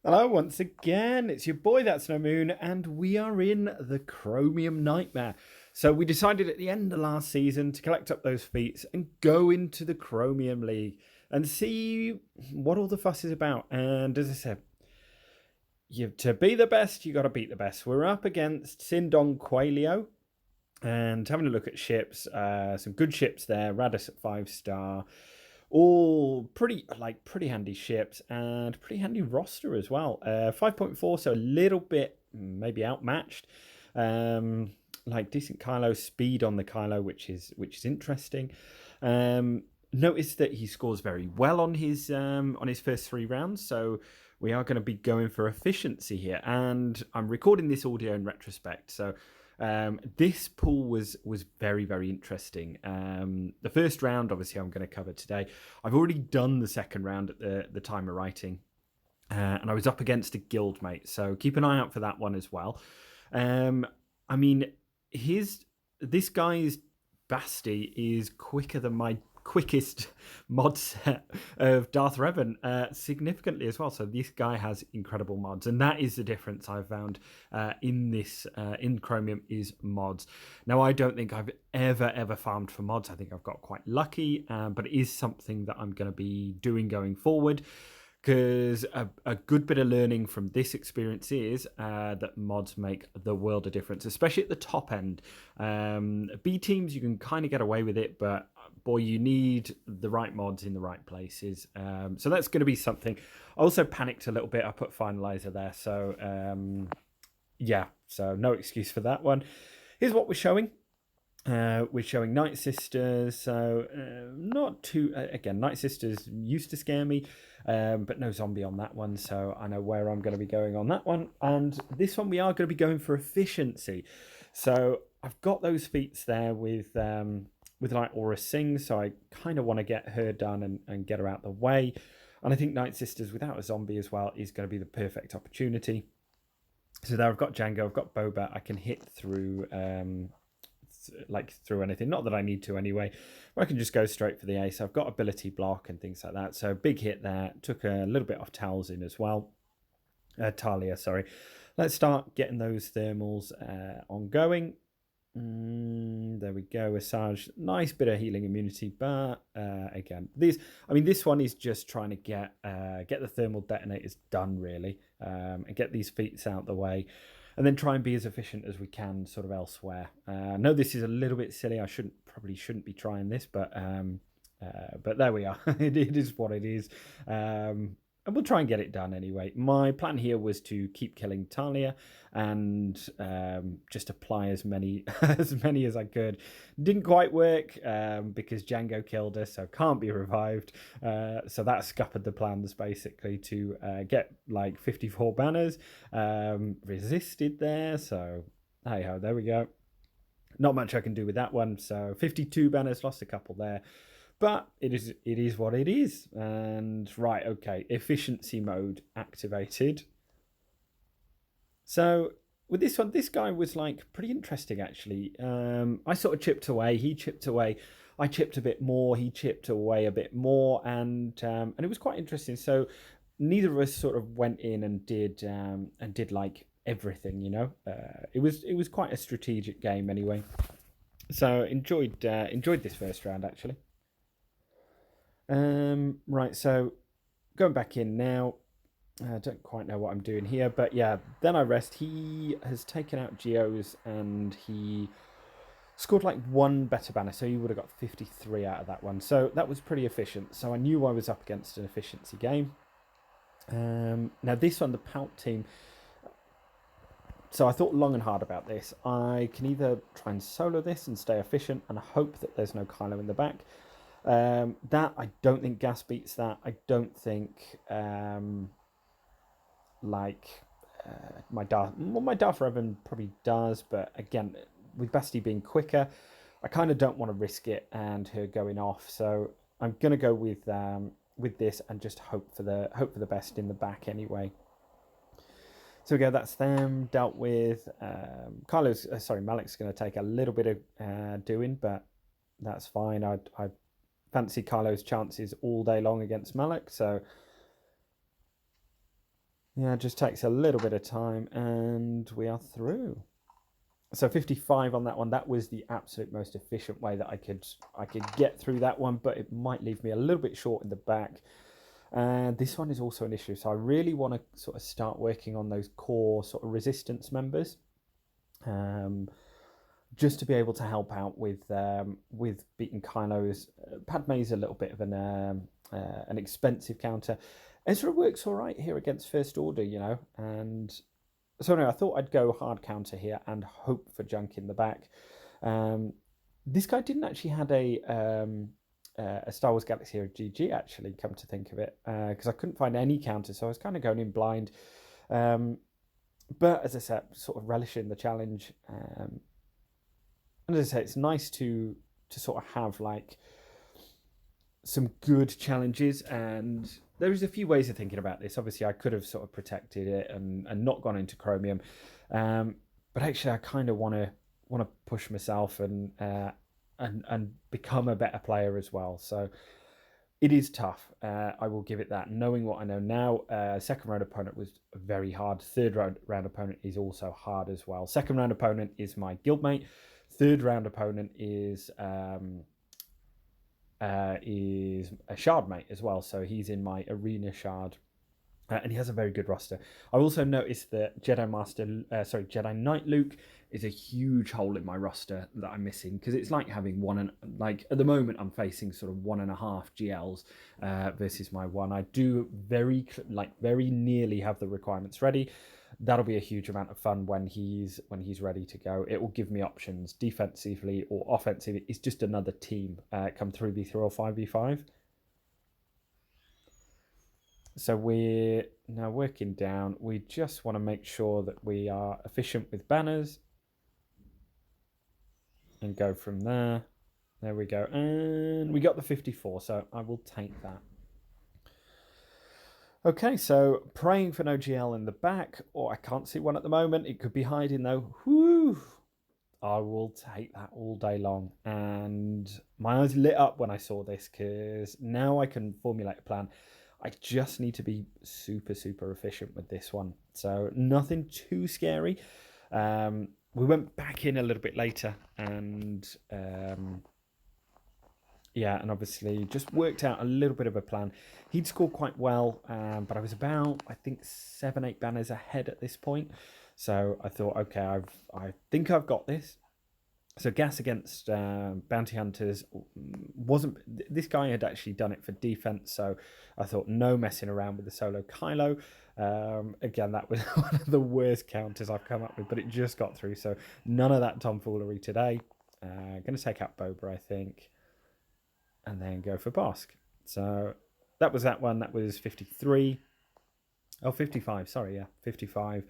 Hello, once again. It's your boy, That's No Moon, and we are in the Chromium Nightmare. So, we decided at the end of last season to collect up those feats and go into the Chromium League and see what all the fuss is about. And as I said, to be the best, you got to beat the best. We're up against SynDonQuailo and having a look at ships. Some good ships there. Radis at 5-star. All pretty handy ships and pretty handy roster as well. 5.4, so a little bit maybe outmatched. Like decent Kylo speed on the Kylo, which is interesting. Notice that he scores very well on his first 3 rounds, so we are going to be going for efficiency here. And I'm recording this audio in retrospect, so this pool was very, very interesting. The first round, obviously, I'm going to cover today. I've already done the second round at the time of writing, and I was up against a guildmate, so keep an eye out for that one as well. I mean, this guy's Basti is quicker than my quickest mod set of Darth Revan, significantly as well. So this guy has incredible mods, and that is the difference I've found in Chromium is mods. Now, I don't think I've ever farmed for mods. I think I've got quite lucky, but it is something that I'm going to be doing going forward. Because a good bit of learning from this experience is that mods make the world of difference, especially at the top end. B teams, you can kind of get away with it, but boy, you need the right mods in the right places. So that's going to be something. I also panicked a little bit. I put finalizer there. So yeah, so no excuse for that one. Here's what we're showing. We're showing Night Sisters, so not too... again, Night Sisters used to scare me, but no zombie on that one, so I know where I'm going to be going on that one. And this one, we are going to be going for efficiency. So I've got those feats there with like Aura Sing, so I kind of want to get her done and get her out the way. And I think Night Sisters without a zombie as well is going to be the perfect opportunity. So there I've got Django, I've got Boba, I can hit through... through anything, not that I need to anyway, but I can just go straight for the ace. I've got ability block and things like that, so big hit there. Took a little bit off Talzin as well, Talia, sorry. Let's start getting those thermals ongoing. There we go, Asajj, nice bit of healing immunity, but again, this one is just trying to get the thermal detonators done really, and get these feats out the way, and then try and be as efficient as we can sort of elsewhere. I know this is a little bit silly. I probably shouldn't be trying this, but there we are. it is what it is. And we'll try and get it done anyway. My plan here was to keep killing Talia and just apply as many as I could. Didn't quite work because Django killed her, so can't be revived. So that scuppered the plans basically to get like 54 banners. Resisted there, so hey ho, there we go. Not much I can do with that one. So 52 banners, lost a couple there. But it is what it is. And right, okay, efficiency mode activated. So with this one, this guy was like pretty interesting actually. I sort of chipped away, he chipped away, I chipped a bit more, he chipped away a bit more, and it was quite interesting. So neither of us sort of went in and did like everything, you know. It was quite a strategic game anyway. So enjoyed this first round actually. Right, so going back in now. I don't quite know what I'm doing here, but yeah, then I rest. He has taken out Geos and he scored like one better banner, so he would have got 53 out of that one. So that was pretty efficient. So I knew I was up against an efficiency game. Now this one, the Pout team. So I thought long and hard about this. I can either try and solo this and stay efficient and hope that there's no Kylo in the back. That I don't think gas beats that. I don't think my Darth Revan probably does, but again, with Basti being quicker, I kind of don't want to risk it and her going off. So I'm gonna go with this and just hope for the best in the back anyway. So we go, that's them dealt with. Malik's going to take a little bit of doing, but that's fine. I fancy Kylo's chances all day long against Malik, so Yeah, it just takes a little bit of time, and we are through. So 55 on that one. That was the absolute most efficient way that I could get through that one, but it might leave me a little bit short in the back. And this one is also an issue. So I really want to sort of start working on those core sort of resistance members, just to be able to help out with beating Kylo's. Padme's a little bit of an expensive counter. Ezra works all right here against First Order, you know, and so anyway, I thought I'd go hard counter here and hope for junk in the back. This guy didn't actually had a Star Wars Galaxy Hero GG, actually, come to think of it, because I couldn't find any counter, so I was kind of going in blind. But as I said, sort of relishing the challenge. And as I say, it's nice to sort of have like some good challenges, and there is a few ways of thinking about this. Obviously, I could have sort of protected it and not gone into Chromium, but actually, I kind of want to push myself and become a better player as well. So it is tough. I will give it that. Knowing what I know now, second round opponent was very hard. Third round opponent is also hard as well. Second round opponent is my guildmate. Third round opponent is a shard mate as well, so he's in my arena shard, and he has a very good roster. I also noticed that Jedi Knight Luke is a huge hole in my roster that I'm missing, because it's like having at the moment I'm facing sort of 1.5 GLs versus my one. I do very nearly have the requirements ready. That'll be a huge amount of fun when he's ready to go. It will give me options defensively or offensively. It's just another team come 3v3 or 5v5. So we're now working down. We just want to make sure that we are efficient with banners and go from there. There we go. And we got the 54, so I will take that. Okay, so praying for no GL in the back. I can't see one at the moment. It could be hiding though. Whew. I will take that all day long. And my eyes lit up when I saw this, because now I can formulate a plan. I just need to be super, super efficient with this one. So nothing too scary. We went back in a little bit later, and and obviously just worked out a little bit of a plan. He'd scored quite well, but I was about, I think, 7-8 banners ahead at this point. So I thought, okay, I think I've got this. So gas against bounty hunters wasn't. This guy had actually done it for defense, so I thought no messing around with the solo Kylo. Again, that was one of the worst counters I've come up with, but it just got through. So none of that tomfoolery today. Going to take out Boba, I think, and then go for Bosk. So that was that one. That was 53. Oh, 55. Sorry, yeah, 55.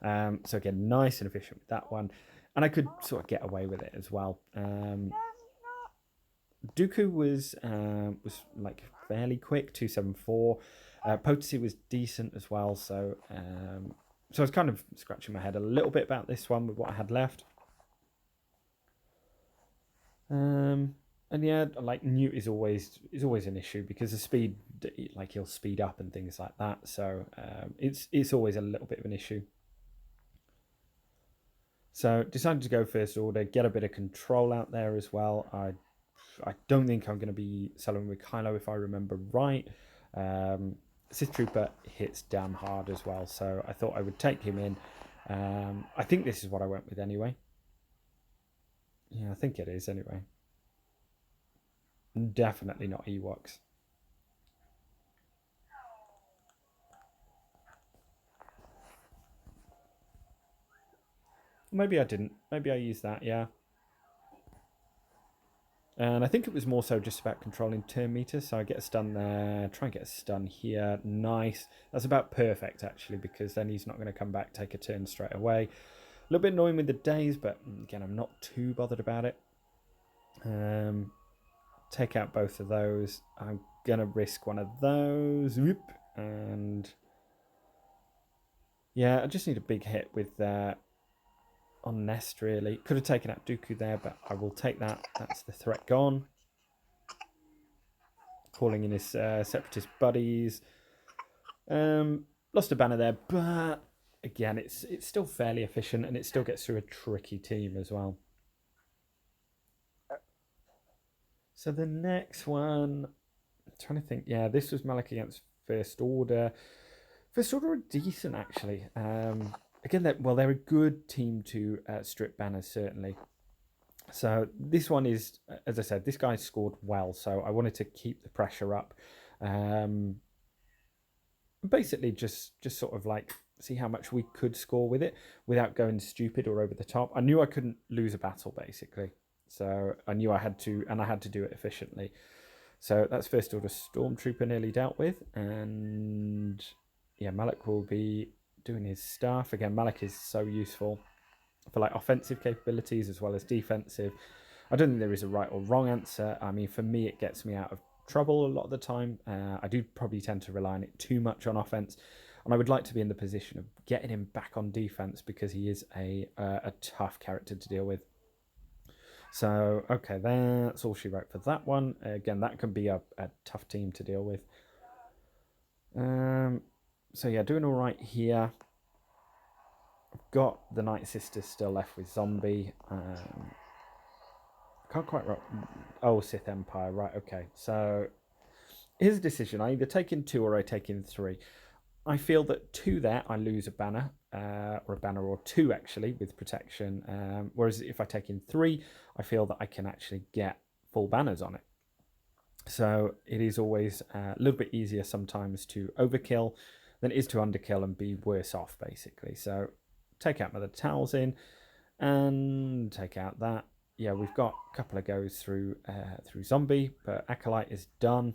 So again, nice and efficient with that one. And I could sort of get away with it as well. Dooku was like fairly quick, 274. Potency was decent as well. So I was kind of scratching my head a little bit about this one with what I had left. And yeah, like Newt is always an issue, because the speed, like he'll speed up and things like that. So it's always a little bit of an issue. So decided to go First Order, get a bit of control out there as well. I don't think I'm going to be soloing with Kylo, if I remember right. Sith Trooper hits damn hard as well, so I thought I would take him in. I think this is what I went with anyway. Yeah, I think it is anyway. Definitely not Ewoks. Maybe I didn't. Maybe I used that, yeah. And I think it was more so just about controlling turn meters. So I get a stun there, try and get a stun here. Nice. That's about perfect, actually, because then he's not going to come back, take a turn straight away. A little bit annoying with the days, but again, I'm not too bothered about it. Take out both of those. I'm going to risk one of those. Whoop. And yeah, I just need a big hit with on Nest, really. Could have taken out Dooku there, but I will take that. That's the threat gone. Calling in his separatist buddies. Lost a banner there, but again, it's still fairly efficient, and it still gets through a tricky team as well. So the next one, I'm trying to think. Yeah, this was Malik against First Order. First Order are decent, actually. Again, they're a good team to strip banners, certainly. So this one is, as I said, this guy scored well, so I wanted to keep the pressure up. Basically, just sort of like see how much we could score with it without going stupid or over the top. I knew I couldn't lose a battle, basically. So I knew I had to, and I had to do it efficiently. So that's First Order Stormtrooper nearly dealt with, and yeah, Malik will be doing his stuff. Again, Malik is so useful for like offensive capabilities as well as defensive. I don't think there is a right or wrong answer. I mean, for me, it gets me out of trouble a lot of the time. I do probably tend to rely on it too much on offense, and I would like to be in the position of getting him back on defense because he is a tough character to deal with. So, okay, that's all she wrote for that one. Again, that can be a tough team to deal with. So yeah, doing all right here. I've got the Night Sisters still left with Zombie. Can't quite write. Oh, Sith Empire, right, okay. So here's a decision. I either take in 2 or I take in 3. I feel that 2 there, I lose a banner, or a banner or 2 actually with protection. Whereas if I take in 3, I feel that I can actually get full banners on it. So it is always a little bit easier sometimes to overkill than it is to underkill and be worse off, basically. So take out Mother Talzin and take out that. Yeah, we've got a couple of goes through Zombie, but Acolyte is done.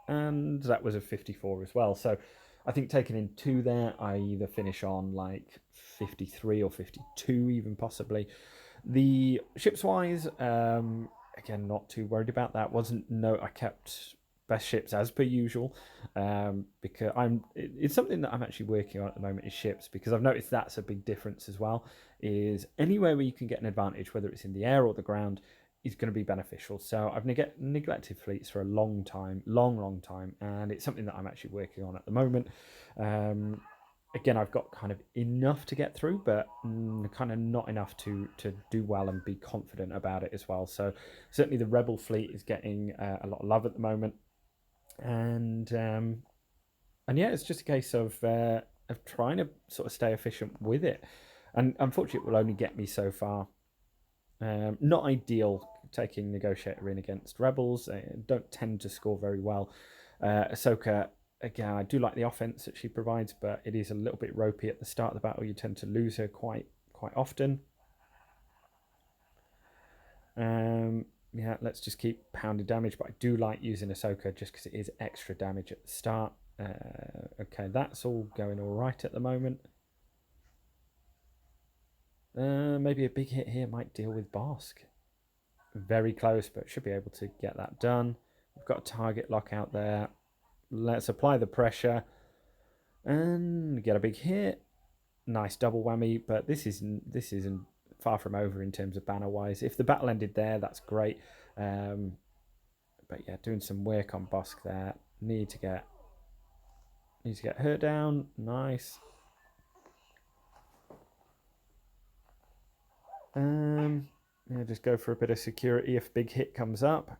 And that was a 54 as well. So I think taking in 2 there, I either finish on like 53 or 52 even possibly. The ships-wise, again, not too worried about that. I kept best ships as per usual, because it's something that I'm actually working on at the moment is ships, because I've noticed that's a big difference as well, is anywhere where you can get an advantage, whether it's in the air or the ground, is going to be beneficial. So I've neglected fleets for a long time, long time, and it's something that I'm actually working on at the moment. Again, I've got kind of enough to get through, but kind of not enough to do well and be confident about it as well. So certainly the Rebel fleet is getting a lot of love at the moment, and yeah, it's just a case of trying to sort of stay efficient with it. And unfortunately, it will only get me so far. Not ideal taking Negotiator in against Rebels. They don't tend to score very well. Ahsoka, again, I do like the offense that she provides, but it is a little bit ropey at the start of the battle. You tend to lose her quite often. Yeah, let's just keep pounding damage, but I do like using Ahsoka just because it is extra damage at the start. Okay, that's all going all right at the moment. Maybe a big hit here might deal with Bosk. Very close, but should be able to get that done. We've got a target lock out there. Let's apply the pressure and get a big hit. Nice double whammy, but this isn't far from over in terms of banner wise. If the battle ended there, that's great. But yeah, doing some work on Bosk there. Need to get her down. Nice. Yeah, just go for a bit of security if big hit comes up.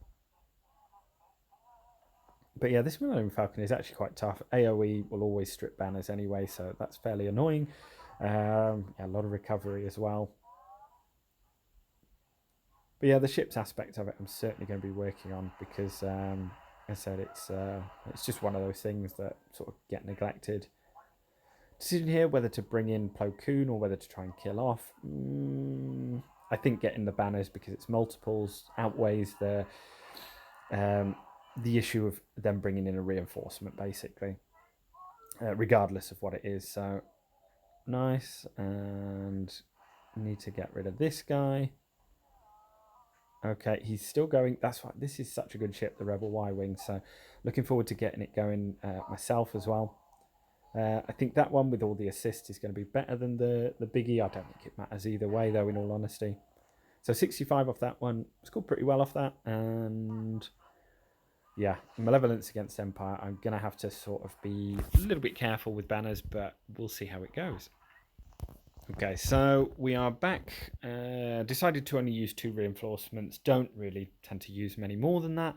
But yeah, this Millennium Falcon is actually quite tough. AoE will always strip banners anyway, so that's fairly annoying. Yeah, a lot of recovery as well. But yeah, the ships aspect of it I'm certainly going to be working on, because as I said, it's just one of those things that sort of get neglected. Decision here whether to bring in Plo Koon or whether to try and kill off. I think getting the banners, because it's multiples, outweighs the issue of them bringing in a reinforcement, basically, regardless of what it is. So nice, and need to get rid of this guy. Okay, he's still going. That's why this is such a good ship, the Rebel Y-Wing. So looking forward to getting it going myself as well. I think that one with all the assists is going to be better than the biggie. I don't think it matters either way, though, in all honesty. So 65 off that one. Scored pretty well off that. And yeah, Malevolence against Empire. I'm going to have to sort of be a little bit careful with banners, but we'll see how it goes. Okay, so we are back. Decided to only use 2 reinforcements. Don't really tend to use many more than that.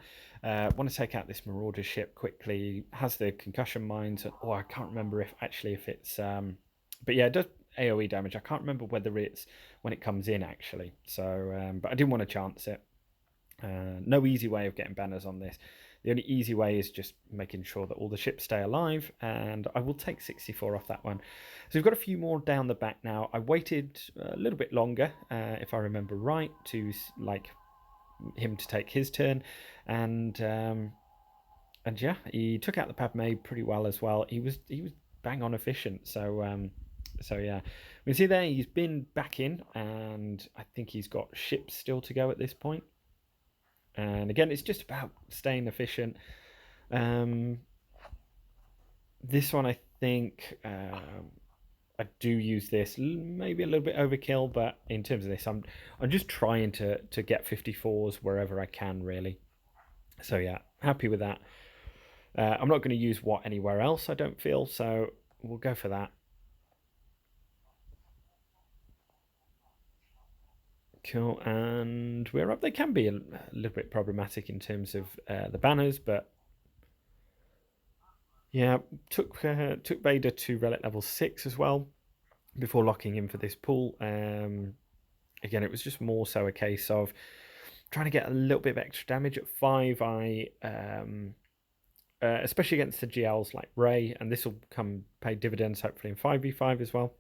Want to take out this Marauder ship quickly. Has the concussion mines. Oh, I can't remember if it's... but yeah, it does AoE damage. I can't remember whether it's when it comes in, actually. So, but I didn't want to chance it. No easy way of getting banners on this. The only easy way is just making sure that all the ships stay alive, and I will take 64 off that one. So we've got a few more down the back now. I waited a little bit longer, if I remember right, to like him to take his turn, and yeah, he took out the Padme pretty well as well. He was bang on efficient. So yeah, we can see there he's been back in, and I think he's got ships still to go at this point. And again, it's just about staying efficient. This one, I think I do use this, maybe a little bit overkill, but in terms of this, I'm just trying to get 54s wherever I can, really. So yeah, happy with that. I'm not going to use what anywhere else, I don't feel, so we'll go for that. Cool, and we're up. They can be a little bit problematic in terms of the banners, but yeah, took Vader to relic level 6 as well before locking him for this pull. Again, it was just more so a case of trying to get a little bit of extra damage at 5. I especially against the GLs like Rey, and this will come pay dividends hopefully in 5v5 as well.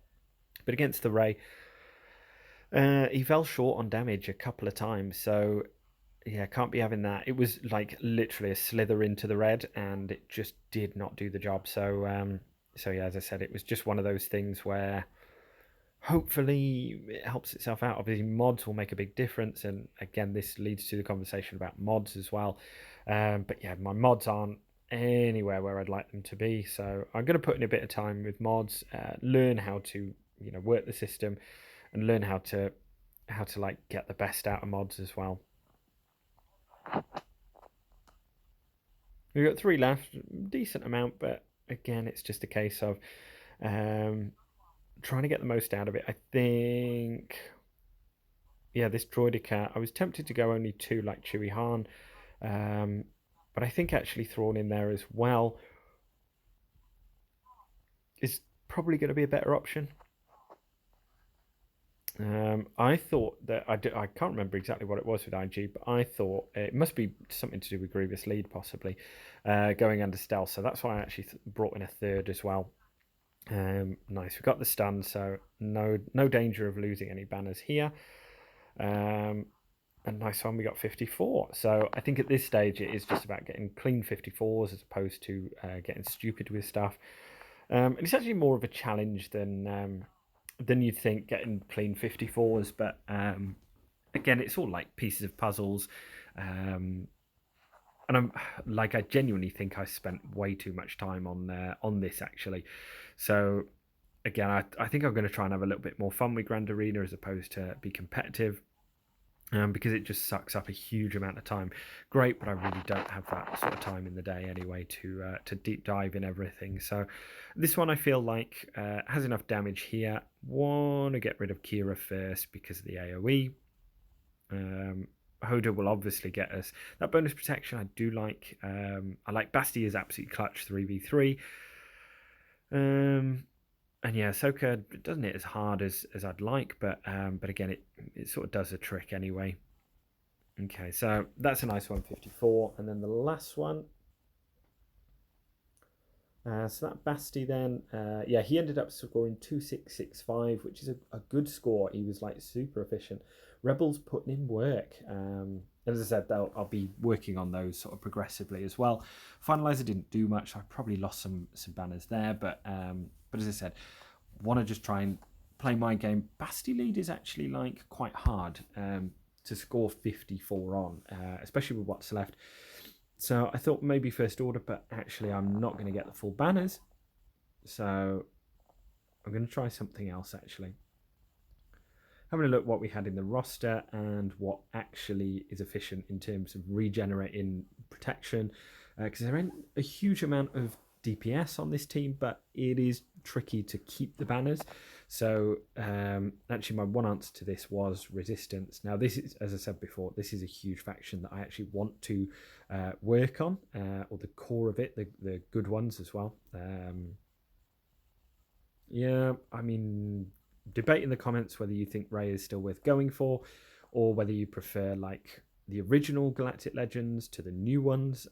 But against the Rey, he fell short on damage a couple of times, so yeah, can't be having that. It was like literally a slither into the red, and it just did not do the job. So so yeah, as I said, it was just one of those things where hopefully it helps itself out. Obviously, mods will make a big difference, and again, this leads to the conversation about mods as well. But yeah, my mods aren't anywhere where I'd like them to be, so I'm going to put in a bit of time with mods, learn how to work the system, and learn how to like get the best out of mods as well. We've got 3 left, decent amount, but again, it's just a case of trying to get the most out of it. I think, yeah, this Droidica, I was tempted to go only 2 like Chewie Han, but I think actually Thrawn in there as well is probably going to be a better option. I thought that I can't remember exactly what it was with IG, but I thought it must be something to do with Grievous Lead, possibly going under stealth. So that's why I actually brought in a 3rd as well. Nice, we got the stun, so no danger of losing any banners here. And nice one, we got 54. So I think at this stage it is just about getting clean 54s as opposed to getting stupid with stuff. And it's actually more of a challenge than you'd think, getting clean 54s, but again, it's all like pieces of puzzles, and I'm like, I genuinely think I spent way too much time on this actually. So again, I think I'm going to try and have a little bit more fun with Grand Arena as opposed to be competitive, because it just sucks up a huge amount of time. Great, but I really don't have that sort of time in the day anyway to deep dive in everything. So this one I feel like has enough damage here. Want to get rid of Kira first because of the AoE. Hoda will obviously get us that bonus protection. I do like. I like Basti is absolutely clutch 3v3. And yeah, Ahsoka doesn't hit as hard as I'd like, but again, it sort of does a trick anyway. Okay, so that's a nice one, 54. And then the last one. So that Basti then, yeah, he ended up scoring 2665, which is a good score. He was like super efficient. Rebels putting in work. And as I said, I'll be working on those sort of progressively as well. Finalizer didn't do much. I probably lost some banners there, but as I said, want to just try and play my game. Basti lead is actually like quite hard to score 54 on, especially with what's left. So I thought maybe First Order, but actually I'm not going to get the full banners. So I'm going to try something else actually. having a look what we had in the roster and what actually is efficient in terms of regenerating protection, because there ain't a huge amount of DPS on this team, but it is tricky to keep the banners. So actually my one answer to this was resistance. Now this is, as I said before, this is a huge faction that I actually want to work on, or the core of it, the good ones as well. Yeah, I mean, debate in the comments whether you think Ray is still worth going for, or whether you prefer like the original Galactic Legends to the new ones.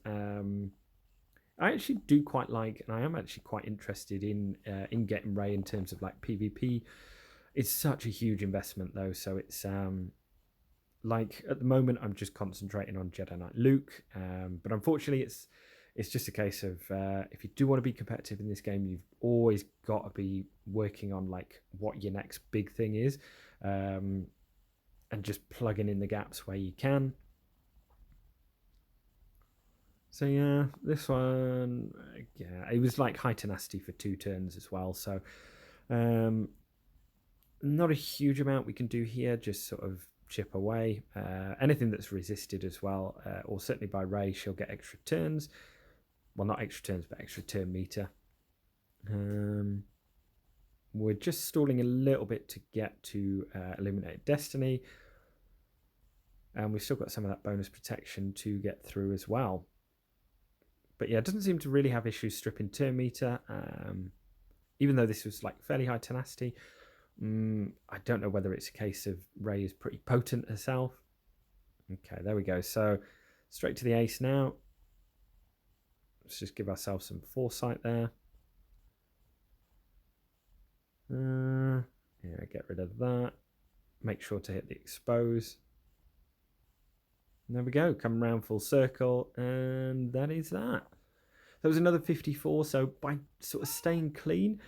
I actually do quite like, and I am actually quite interested in getting Ray in terms of like PvP. It's such a huge investment though, so it's like at the moment I'm just concentrating on Jedi Knight Luke, but unfortunately it's just a case of if you do want to be competitive in this game, you've always got to be working on like what your next big thing is, and just plugging in the gaps where you can. So yeah, this one, yeah, it was like high tenacity for 2 turns as well. So not a huge amount we can do here, just sort of chip away. Anything that's resisted as well, or certainly by Ray, she'll get extra turns. Well, not extra turns, but extra turn meter. We're just stalling a little bit to get to Illuminated Destiny. And we've still got some of that bonus protection to get through as well. But yeah, it doesn't seem to really have issues stripping turn meter, even though this was like fairly high tenacity. I don't know whether it's a case of Ray is pretty potent herself. Okay, there we go. So straight to the ace now. Let's just give ourselves some foresight there. Yeah, get rid of that. Make sure to hit the expose. And there we go, come around full circle, and that is that. There was another 54, so by sort of staying clean,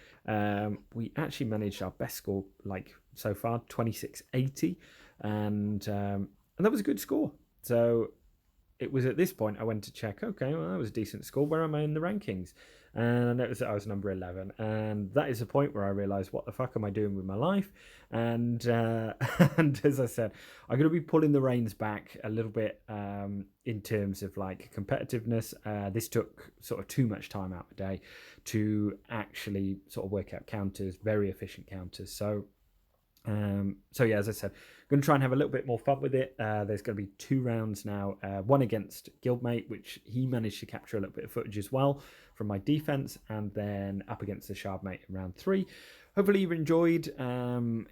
we actually managed our best score like so far, 2680, and that was a good score. So it was at this point I went to check, okay, well, that was a decent score. Where am I in the rankings? And I noticed that I was number 11. And that is the point where I realized, what the fuck am I doing with my life? And and as I said, I'm going to be pulling the reins back a little bit in terms of like competitiveness. This took sort of too much time out of the day to actually sort of work out counters, very efficient counters. So yeah, as I said, I'm going to try and have a little bit more fun with it. There's going to be 2 rounds now, one against Guildmate, which he managed to capture a little bit of footage as well from my defense, and then up against the Shardmate in round 3. Hopefully you've enjoyed,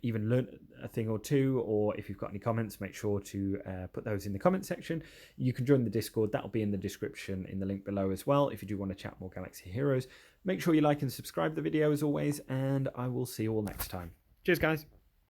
even learned a thing or two, or if you've got any comments, make sure to put those in the comment section. You can join the Discord. That'll be in the description in the link below as well if you do want to chat more Galaxy Heroes. Make sure you like and subscribe the video as always, and I will see you all next time. Cheers, guys.